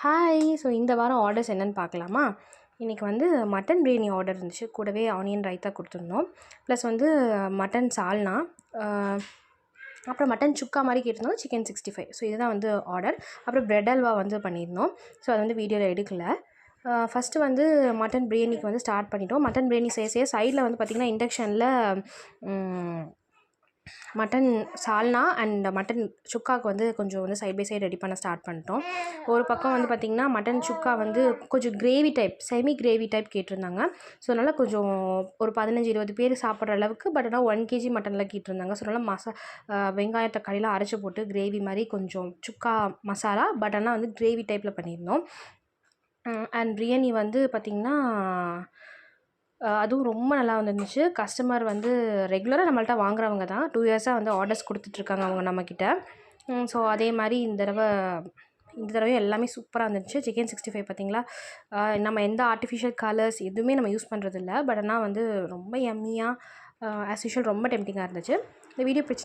Hi. So இந்த வாரம் orders என்னென்னு பார்க்கலாமா? இன்றைக்கி வந்து மட்டன் பிரியாணி ஆர்டர் இருந்துச்சு. கூடவே ஆனியன் ரைத்தா கொடுத்துருந்தோம். ப்ளஸ் வந்து மட்டன் சால்னா, அப்புறம் மட்டன் சுக்கா மாதிரி கேட்டிருந்தோம். சிக்கன் 65. ஸோ இதுதான் வந்து ஆர்டர். அப்புறம் பிரெட் அல்வா வந்து பண்ணியிருந்தோம். ஸோ அது வந்து வீடியோவில் எடுக்கல. ஃபஸ்ட்டு வந்து மட்டன் பிரியாணிக்கு வந்து ஸ்டார்ட் பண்ணிட்டோம். மட்டன் பிரியாணி செய்ய சைடில் வந்து பார்த்திங்கன்னா இண்டக்ஷனில் மட்டன் சால்னா அண்ட் மட்டன் சுக்காவுக்கு வந்து கொஞ்சம் வந்து சைட் பை சைடு ரெடி பண்ண ஸ்டார்ட் பண்ணிட்டோம். ஒரு பக்கம் வந்து பார்த்திங்கன்னா மட்டன் சுக்கா வந்து கொஞ்சம் gravy type, semi gravy type கேட்டிருந்தாங்க. ஸோ அதனால் கொஞ்சம் ஒரு 15-20 பேர் சாப்பிட்ற அளவுக்கு, பட் ஆனால் 1 kg மட்டனில் கேட்டிருந்தாங்க. ஸோ அதனால் வெங்காயம் தக்காளிலாம் அரைச்சி போட்டு கிரேவி மாதிரி கொஞ்சம் சுக்கா மசாலா, பட் ஆனால் வந்து கிரேவி டைப்பில் பண்ணியிருந்தோம். அண்ட் பிரியாணி வந்து பார்த்திங்கன்னா அதுவும் ரொம்ப நல்லா வந்துருந்துச்சு. கஸ்டமர் வந்து ரெகுலராக நம்மள்ட்ட வாங்குறவங்க தான். 2 இயர்ஸாக வந்து ஆர்டர்ஸ் கொடுத்துட்ருக்காங்க அவங்க நம்மக்கிட்ட. ஸோ அதே மாதிரி இந்த தடவை எல்லாமே சூப்பராக இருந்துச்சு. சிக்கன் 65 பார்த்திங்களா, நம்ம எந்த ஆர்டிஃபிஷியல் கலர்ஸ் எதுவுமே நம்ம யூஸ் பண்ணுறதில்ல. பட் ஆனால் வந்து ரொம்ப யம்மியாக ஆஸ் யூஷுவல் ரொம்ப டெம்டிங்காக இருந்துச்சு. இந்த வீடியோ பிடிச்சி